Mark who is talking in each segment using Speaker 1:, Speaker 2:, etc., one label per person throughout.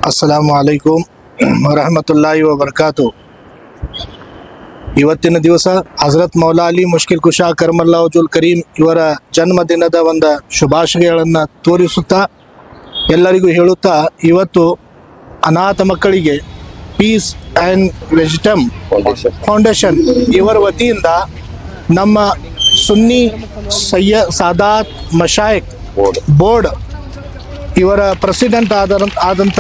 Speaker 1: ಅಸ್ಸಲಾಮು ಅಲೈಕುಂ ವರಹಮತುಲ್ಲಾಹಿ ವಬರ್ಕಾತು. ಇವತ್ತಿನ ದಿವಸ ಹಜರತ್ ಮೌಲಾ ಅಲಿ ಮುಷ್ಕಿಲ್ ಕುಶಾ ಕರ್ಮಲ್ಲಾ ವಜುಲ್ ಕರೀಂ ಇವರ ಜನ್ಮದಿನದ ಒಂದು ಶುಭಾಶಯಗಳನ್ನು ತೋರಿಸುತ್ತಾ ಎಲ್ಲರಿಗೂ ಹೇಳುತ್ತಾ, ಇವತ್ತು ಅನಾಥ ಮಕ್ಕಳಿಗೆ ಪೀಸ್ ಆ್ಯಂಡ್ ವೆಜಿಟಮ್ ಫೌಂಡೇಶನ್ ಇವರ ವತಿಯಿಂದ ನಮ್ಮ ಸುನ್ನಿ ಸಾದಾತ್ ಮಶಾಯಿಕ್ ಬೋರ್ಡ್ ಇವರ ಪ್ರೆಸಿಡೆಂಟ್ ಆದಂಥ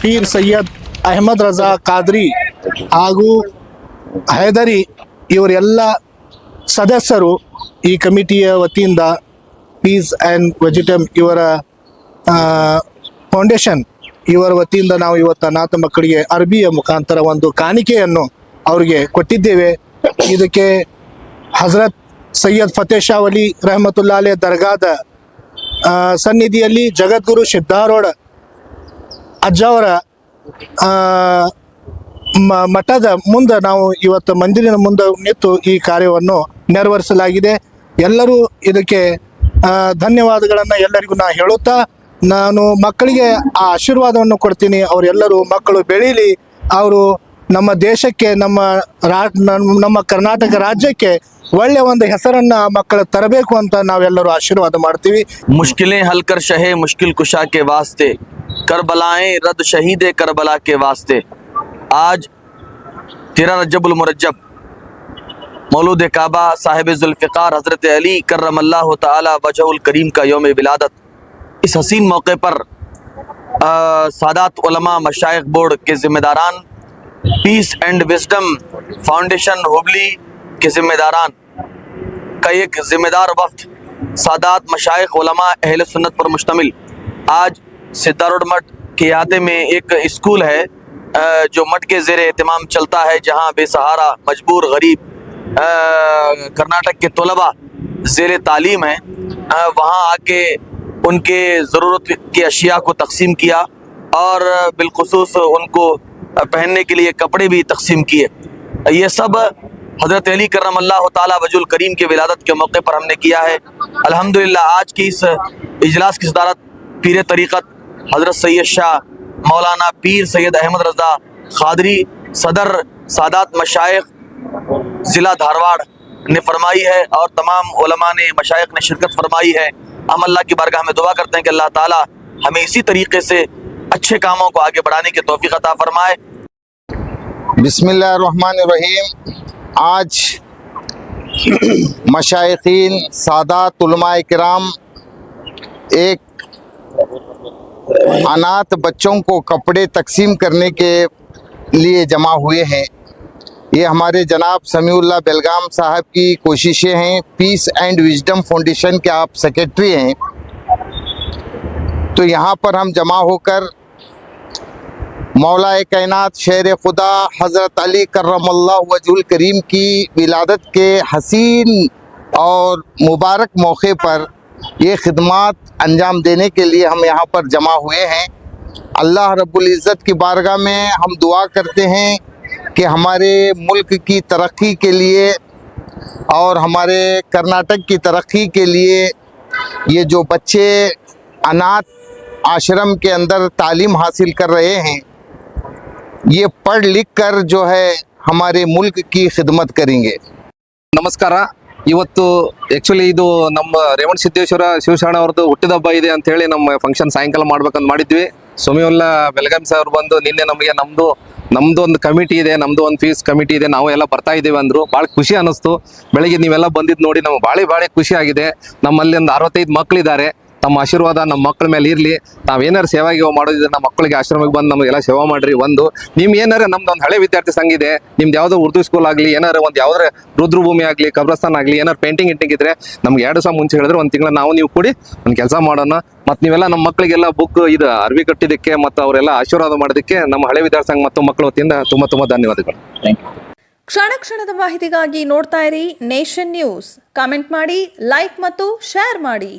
Speaker 1: ಪೀರ್ ಸೈಯದ್ ಅಹಮದ್ ರಜಾ ಖಾದ್ರಿ ಹಾಗೂ ಹೈದರಿ ಇವರೆಲ್ಲ ಸದಸ್ಯರು ಈ ಕಮಿಟಿಯ ವತಿಯಿಂದ ಪೀಸ್ ಆ್ಯಂಡ್ ವೆಜಿಟಮ್ ಇವರ ಫೌಂಡೇಶನ್ ಇವರ ವತಿಯಿಂದ ನಾವು ಇವತ್ತು ಅನಾಥ ಮಕ್ಕಳಿಗೆ ಅರ್ಬಿಯ ಮುಖಾಂತರ ಒಂದು ಕಾಣಿಕೆಯನ್ನು ಅವರಿಗೆ ಕೊಟ್ಟಿದ್ದೇವೆ. ಇದಕ್ಕೆ ಹಜರತ್ ಸೈಯದ್ ಫತೇಹ್ ಶಾ ವಲಿ ರಹಮತುಲ್ಲಾ ಅಲೈಹಿ ದರ್ಗಾದ ಸನ್ನಿಧಿಯಲ್ಲಿ ಜಗದ್ಗುರು ಸಿದ್ಧಾರೂಢ ಅಜ್ಜವರ ಮಠದ ಮುಂದೆ ನಾವು ಇವತ್ತು ಮಂದಿರಿನ ಮುಂದೆ ನಿಂತು ಈ ಕಾರ್ಯವನ್ನು ನೆರವೇರಿಸಲಾಗಿದೆ. ಎಲ್ಲರೂ ಇದಕ್ಕೆ ಧನ್ಯವಾದಗಳನ್ನು ಎಲ್ಲರಿಗೂ ನಾನು ಹೇಳುತ್ತಾ, ನಾನು ಮಕ್ಕಳಿಗೆ ಆ ಆಶೀರ್ವಾದವನ್ನು ಕೊಡ್ತೀನಿ. ಅವರೆಲ್ಲರೂ ಮಕ್ಕಳು ಬೆಳೀಲಿ, ಅವರು ನಮ್ಮ ದೇಶಕ್ಕೆ ನಮ್ಮ ಕರ್ನಾಟಕ ರಾಜ್ಯಕ್ಕೆ ಒಳ್ಳೆ ಒಂದು ಹೆಸರನ್ನ ಮಕ್ಕಳು ತರಬೇಕು ಅಂತ ನಾವೆಲ್ಲರೂ ಆಶೀರ್ವಾದ ಮಾಡ್ತೀವಿ.
Speaker 2: मुश्किलें हल कर शहे मुश्किल कुशा के वास्ते, करबलाएं रद शहीदे करबला के वास्ते। आज 13 रजबुल मुरज्जब मौलूद काबा साहिब जुल्फ़िकार हज़रत अली करमल्लाहु ताला वजहुल करीम का यौम विलादत। इस हसीन मौके पर सादात उलमा मशाइख बोर्ड के ज़िम्मेदारान, peace and wisdom foundation Hubli के ज़िम्मेदारान का एक ज़िम्मेदार वफ्द सादात मशाइख उलमा अहले सुन्नत पर मुश्तमिल आज सिद्धारूढ़ मठ के अहाते में एक स्कूल है जो मठ के ज़ेर एहतमाम चलता है, जहाँ बेसहारा मजबूर गरीब कर्नाटक के तलबा ज़ेर तालीम हैं। वहाँ आके उनके ज़रूरत की अशिया को तकसीम किया और बिलखुसूस उनको पहनने के लिए कपड़े भी तकसीम किए। ये सब हज़रत अली करमल्लाहु ताला वजुल करीम के विलादत के मौके पर हमने किया है। अल्हम्दुलिल्लाह आज की इस इजलास की सदारत पीर तरीक़त हज़रत सैयद शाह मौलाना पीर सैयद अहमद रज़ा खादरी सदर सादात मशाइख ज़िला धारवाड़ ने फरमाई है और तमाम उलमा ने मशाइख ने शिरकत फरमाई है। हम अल्लाह की बारगाह में दुआ करते हैं कि अल्लाह ताला हमें इसी तरीके से अच्छे कामों को आगे बढ़ाने की तौफीक अता फरमाए।
Speaker 3: बिस्मिल्लाहिर्रहमानिर्रहीम। आज मशाइखीन सादात उलमाए किराम एक अनाथ बच्चों को कपड़े तकसीम करने के लिए जमा हुए हैं। ये हमारे जनाब समीउल्लाह बेलगाम साहब की कोशिशें हैं। पीस एंड विजडम फाउंडेशन के आप सेक्रेटरी हैं, तो यहाँ पर हम जमा होकर मौलाए कायनात शेर खुदा हज़रत अली करमल्लाहु वजहुल करीम की विलादत के हसीन और मुबारक मौके पर ये खिदमात अंजाम देने के लिए हम यहाँ पर जमा हुए हैं। अल्लाह रब्बुल इज़्ज़त की बारगाह में हम दुआ करते हैं कि हमारे मुल्क की तरक्की के लिए और हमारे कर्नाटक की तरक्की के लिए ये जो बच्चे अनाथ आश्रम के अंदर तालीम हासिल कर रहे हैं, ये पढ़ लिख कर जो है हमारे मुल्क की खिदमत करेंगे।
Speaker 4: ನಮಸ್ಕಾರ. ಇವತ್ತು ಆ್ಯಕ್ಚುಲಿ ಇದು ನಮ್ಮ ರೇವಣ ಸಿದ್ದೇಶ್ವರ ಶಿವಶರಣ ಅವ್ರದ್ದು ಹುಟ್ಟಿದ ಹಬ್ಬ ಇದೆ ಅಂತೇಳಿ ನಮ್ಮ ಫಂಕ್ಷನ್ ಸಾಯಂಕಾಲ ಮಾಡ್ಬೇಕಂತ ಮಾಡಿದ್ವಿ. ಸಮೀವುಲ್ಲಾ ಬೆಳಗಾಂ ಸರ್ ಬಂದು ನಿನ್ನೆ ನಮಗೆ ನಮ್ದು ಒಂದು ಕಮಿಟಿ ಇದೆ, ನಮ್ದು ಒಂದು ಫೀಸ್ ಕಮಿಟಿ ಇದೆ, ನಾವು ಎಲ್ಲ ಬರ್ತಾ ಇದ್ದೀವಿ ಅಂದರು. ಭಾಳ ಖುಷಿ ಅನ್ನಿಸ್ತು. ಬೆಳಗ್ಗೆ ನೀವೆಲ್ಲ ಬಂದಿದ್ದು ನೋಡಿ ನಮ್ಗೆ ಭಾಳ ಖುಷಿ ಆಗಿದೆ. ನಮ್ಮಲ್ಲಿ ಒಂದು 65 ಮಕ್ಕಳಿದ್ದಾರೆ. ತಮ್ಮ ಆಶೀರ್ವಾದ ನಮ್ಮ ಮಕ್ಕಳ ಮೇಲೆ ಇರಲಿ. ನಾವೇನಾರು ಸೇವೆಗೆ ಮಾಡೋದಿದ್ರೆ ನಮ್ಮ ಮಕ್ಕಳಿಗೆ ಆಶ್ರಮಕ್ಕೆ ಬಂದು ನಮಗೆಲ್ಲ ಸೇವೆ ಮಾಡಿರಿ. ಒಂದು ನಿಮ್ಗೆ ಏನಾರು ನಮ್ದು ಒಂದು ಹಳೆ ವಿದ್ಯಾರ್ಥಿ ಸಂಘ ಇದೆ, ನಿಮ್ದು ಯಾವುದೋ ಉರ್ದು ಸ್ಕೂಲ್ ಆಗಲಿ, ಏನಾರು ಒಂದು ಯಾವುದೇ ರುದ್ರಭೂಮಿ ಆಗಲಿ, ಕಬ್ರಸ್ತಾನ್ ಆಗಲಿ, ಏನಾರು ಪೇಂಟಿಂಗ್ ಇಟ್ಟಿದ್ರೆ ನಮ್ಗೆ 2 ದಿವಸ ಮುಂಚೆ ಹೇಳಿದ್ರೆ ಒಂದು ತಿಂಗಳು ನಾವು ನೀವು ಕೂಡಿ ಒಂದು ಕೆಲಸ ಮಾಡೋಣ. ಮತ್ತು ನೀವೆಲ್ಲ ನಮ್ಮ ಮಕ್ಕಳಿಗೆಲ್ಲ ಬುಕ್ ಇದು ಅರ್ವಿ ಕಟ್ಟಿದ್ದಕ್ಕೆ ಮತ್ತು ಅವರೆಲ್ಲ ಆಶೀರ್ವಾದ ಮಾಡೋದಕ್ಕೆ ನಮ್ಮ ಹಳೆ ವಿದ್ಯಾರ್ಥಿ ಸಂಘ ಮತ್ತು ಮಕ್ಕಳ ವತಿಯಿಂದ ತುಂಬ ಧನ್ಯವಾದಗಳು.
Speaker 5: ಕ್ಷಣ ಕ್ಷಣದ ಮಾಹಿತಿಗಾಗಿ ನೋಡ್ತಾ ಇರಿ ನೇಷನ್ ನ್ಯೂಸ್. ಕಾಮೆಂಟ್ ಮಾಡಿ, ಲೈಕ್ ಮತ್ತು ಶೇರ್ ಮಾಡಿ.